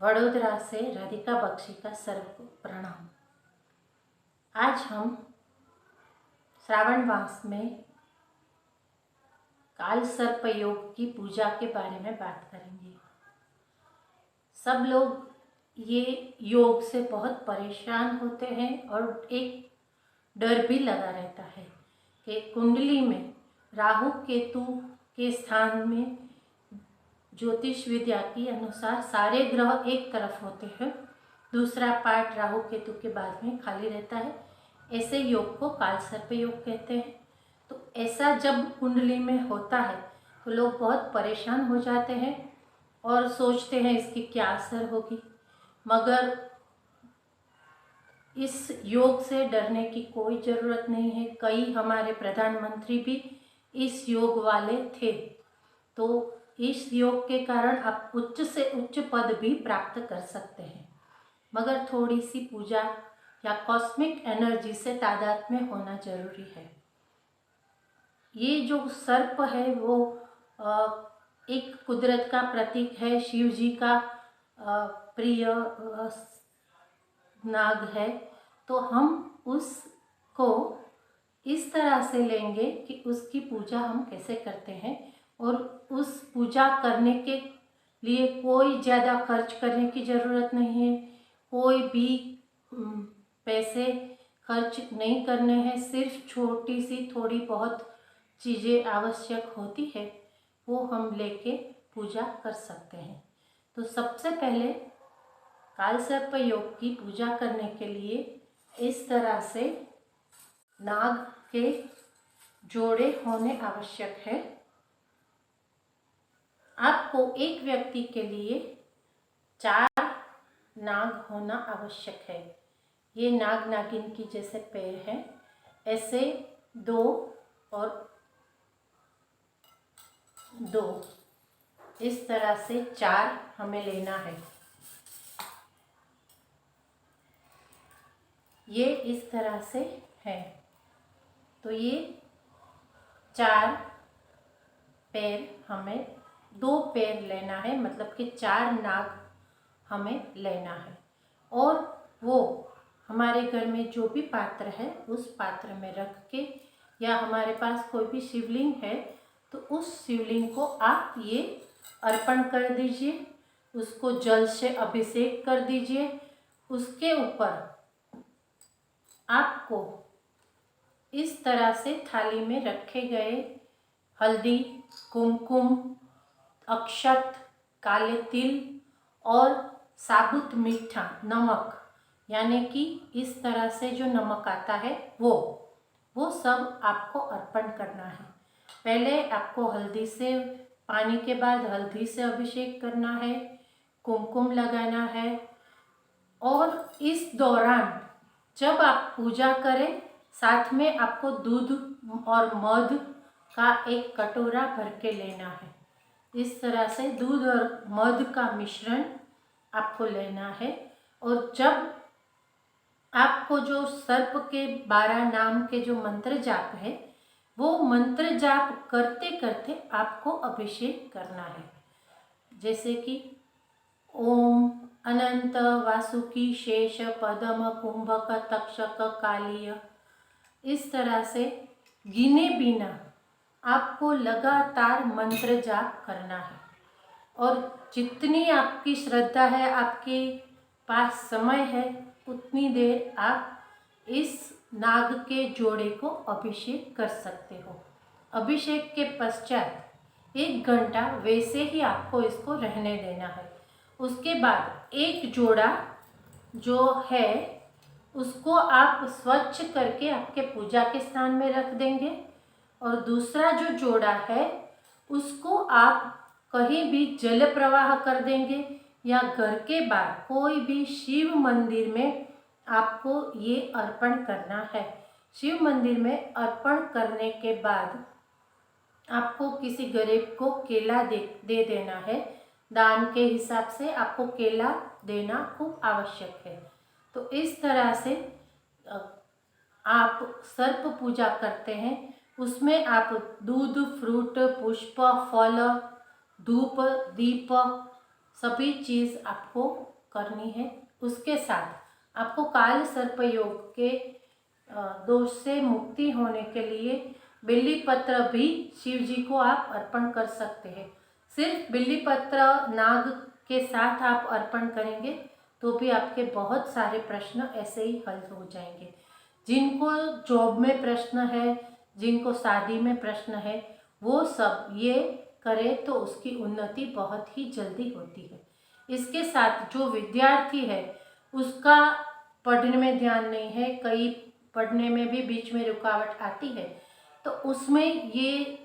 वडोदरा से राधिका बख्शी का सर्व प्रणाम। आज हम श्रावण मास में काल सर्प योग की पूजा के बारे में बात करेंगे। सब लोग ये योग से बहुत परेशान होते हैं और एक डर भी लगा रहता है कि कुंडली में राहु केतु के स्थान में ज्योतिष विद्या के अनुसार सारे ग्रह एक तरफ होते हैं, दूसरा पार्ट राहु केतु के बाद में खाली रहता है। ऐसे योग को काल सर्प योग कहते हैं। तो ऐसा जब कुंडली में होता है तो लोग बहुत परेशान हो जाते हैं और सोचते हैं इसकी क्या असर होगी, मगर इस योग से डरने की कोई ज़रूरत नहीं है। कई हमारे प्रधानमंत्री भी इस योग वाले थे, तो इस योग के कारण आप उच्च से उच्च पद भी प्राप्त कर सकते हैं, मगर थोड़ी सी पूजा या कॉस्मिक एनर्जी से तादाद में होना जरूरी है। ये जो सर्प है वो एक कुदरत का प्रतीक है, शिव जी का प्रिय नाग है। तो हम उसको इस तरह से लेंगे कि उसकी पूजा हम कैसे करते हैं, और उस पूजा करने के लिए कोई ज़्यादा खर्च करने की ज़रूरत नहीं है, कोई भी पैसे खर्च नहीं करने हैं। सिर्फ छोटी सी थोड़ी बहुत चीज़ें आवश्यक होती है, वो हम लेके पूजा कर सकते हैं। तो सबसे पहले काल सर्प योग की पूजा करने के लिए इस तरह से नाग के जोड़े होने आवश्यक है। आपको एक व्यक्ति के लिए 4 नाग होना आवश्यक है। ये नाग नागिन की जैसे पैर हैं, ऐसे 2 और 2, इस तरह से 4 हमें लेना है। ये इस तरह से है, तो ये 4 पैर हमें 2 पैर लेना है, मतलब कि 4 नाग हमें लेना है। और वो हमारे घर में जो भी पात्र है उस पात्र में रख के, या हमारे पास कोई भी शिवलिंग है तो उस शिवलिंग को आप ये अर्पण कर दीजिए, उसको जल से अभिषेक कर दीजिए। उसके ऊपर आपको इस तरह से थाली में रखे गए हल्दी, कुमकुम, अक्षत, काले तिल और साबुत मीठा नमक, यानी कि इस तरह से जो नमक आता है वो सब आपको अर्पण करना है। पहले आपको हल्दी से, पानी के बाद हल्दी से अभिषेक करना है, कुमकुम लगाना है। और इस दौरान जब आप पूजा करें, साथ में आपको दूध और मध का एक कटोरा भर के लेना है। इस तरह से दूध और मध का मिश्रण आपको लेना है। और जब आपको जो सर्प के 12 नाम के जो मंत्र जाप है, वो मंत्र जाप करते करते आपको अभिषेक करना है। जैसे कि ओम अनंत वासुकी शेष पदम कुंभक तक्षक कालीय, इस तरह से गिने बिना आपको लगातार मंत्र जाप करना है। और जितनी आपकी श्रद्धा है, आपके पास समय है, उतनी देर आप इस नाग के जोड़े को अभिषेक कर सकते हो। अभिषेक के पश्चात 1 घंटा वैसे ही आपको इसको रहने देना है। उसके बाद एक जोड़ा जो है उसको आप स्वच्छ करके आपके पूजा के स्थान में रख देंगे, और दूसरा जो जोड़ा है उसको आप कहीं भी जल प्रवाह कर देंगे, या घर के बाहर कोई भी शिव मंदिर में आपको ये अर्पण करना है। शिव मंदिर में अर्पण करने के बाद आपको किसी गरीब को केला दे देना है। दान के हिसाब से आपको केला देना खूब आवश्यक है। तो इस तरह से आप सर्प पूजा करते हैं। उसमें आप दूध, फ्रूट, पुष्प, फल, धूप, दीप सभी चीज़ आपको करनी है। उसके साथ आपको काल सर्प योग के दोष से मुक्ति होने के लिए बिल्ली पत्र भी शिव जी को आप अर्पण कर सकते हैं। सिर्फ बिल्ली पत्र नाग के साथ आप अर्पण करेंगे तो भी आपके बहुत सारे प्रश्न ऐसे ही हल हो जाएंगे। जिनको जॉब में प्रश्न है, जिनको शादी में प्रश्न है, वो सब ये करे तो उसकी उन्नति बहुत ही जल्दी होती है। इसके साथ जो विद्यार्थी है उसका पढ़ने में ध्यान नहीं है, कई पढ़ने में भी बीच में रुकावट आती है, तो उसमें ये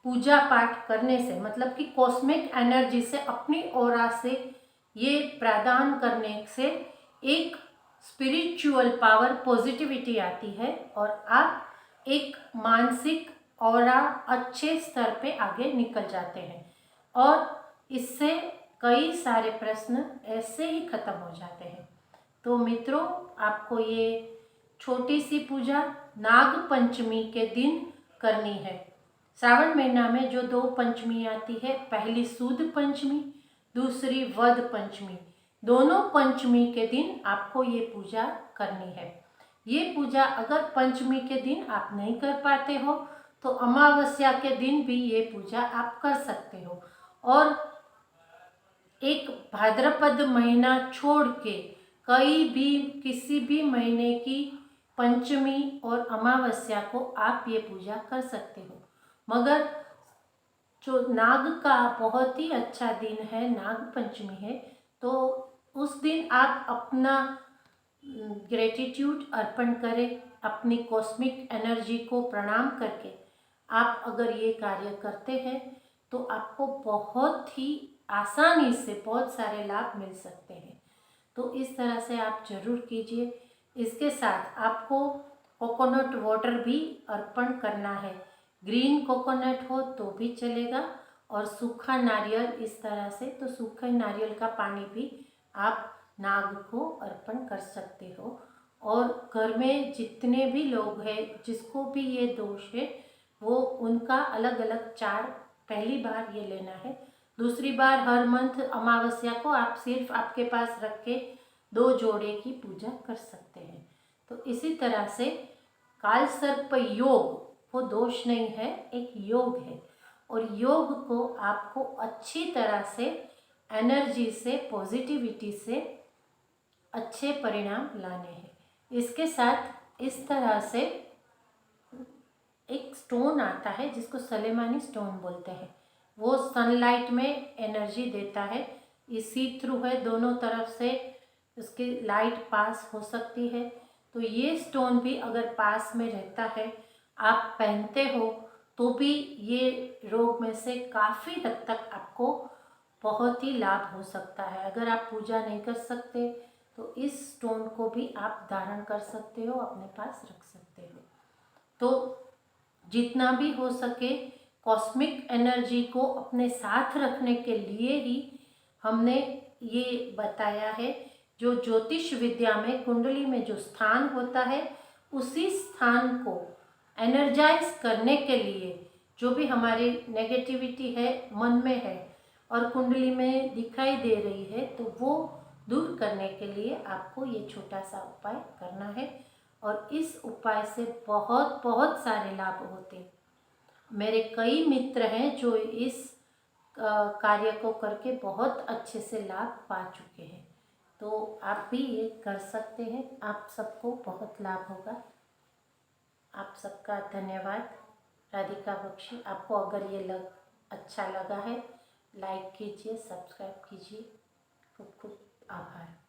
पूजा पाठ करने से मतलब कि कॉस्मिक एनर्जी से अपनी ऑरा से ये प्रदान करने से एक स्पिरिचुअल पावर पॉजिटिविटी आती है और आप एक मानसिक ऑरा अच्छे स्तर पे आगे निकल जाते हैं और इससे कई सारे प्रश्न ऐसे ही खत्म हो जाते हैं। तो मित्रों, आपको ये छोटी सी पूजा नाग पंचमी के दिन करनी है। श्रावण महीना में जो 2 पंचमी आती है, पहली सुद पंचमी, दूसरी वद पंचमी, दोनों पंचमी के दिन आपको ये पूजा करनी है। ये पूजा अगर पंचमी के दिन आप नहीं कर पाते हो तो अमावस्या के दिन भी ये पूजा आप कर सकते हो। और एक भाद्रपद महीना छोड़ के कई भी किसी भी महीने की पंचमी और अमावस्या को आप ये पूजा कर सकते हो। मगर जो नाग का बहुत ही अच्छा दिन है, नाग पंचमी है, तो उस दिन आप अपना ग्रेटिट्यूड अर्पण करें, अपनी कॉस्मिक एनर्जी को प्रणाम करके आप अगर ये कार्य करते हैं तो आपको बहुत ही आसानी से बहुत सारे लाभ मिल सकते हैं। तो इस तरह से आप जरूर कीजिए। इसके साथ आपको कोकोनट वाटर भी अर्पण करना है। ग्रीन कोकोनट हो तो भी चलेगा और सूखा नारियल इस तरह से, तो सूखे नारियल का पानी भी आप नाग को अर्पण कर सकते हो। और घर में जितने भी लोग हैं जिसको भी ये दोष है वो उनका अलग अलग चार पहली बार ये लेना है। दूसरी बार हर मंथ अमावस्या को आप सिर्फ आपके पास रख के 2 जोड़े की पूजा कर सकते हैं। तो इसी तरह से काल सर्प योग वो दोष नहीं है, एक योग है और योग को आपको अच्छी तरह से एनर्जी से, पॉजिटिविटी से अच्छे परिणाम लाने हैं। इसके साथ इस तरह से एक स्टोन आता है जिसको सलेमानी स्टोन बोलते हैं। वो सनलाइट में एनर्जी देता है, ये सी थ्रू है, दोनों तरफ से उसकी लाइट पास हो सकती है। तो ये स्टोन भी अगर पास में रहता है, आप पहनते हो तो भी ये रोग में से काफ़ी हद तक आपको बहुत ही लाभ हो सकता है। अगर आप पूजा नहीं कर सकते तो इस स्टोन को भी आप धारण कर सकते हो, अपने पास रख सकते हो। तो जितना भी हो सके कॉस्मिक एनर्जी को अपने साथ रखने के लिए ही हमने ये बताया है। जो ज्योतिष विद्या में कुंडली में जो स्थान होता है उसी स्थान को एनर्जाइज करने के लिए जो भी हमारी नेगेटिविटी है मन में है और कुंडली में दिखाई दे रही है, तो वो दूर करने के लिए आपको ये छोटा सा उपाय करना है और इस उपाय से बहुत बहुत सारे लाभ होते हैं। मेरे कई मित्र हैं जो इस कार्य को करके बहुत अच्छे से लाभ पा चुके हैं। तो आप भी ये कर सकते हैं, आप सबको बहुत लाभ होगा। आप सबका धन्यवाद। राधिका बख्शी। आपको अगर ये अच्छा लगा है लाइक कीजिए, सब्सक्राइब कीजिए। खूब खूब आभार।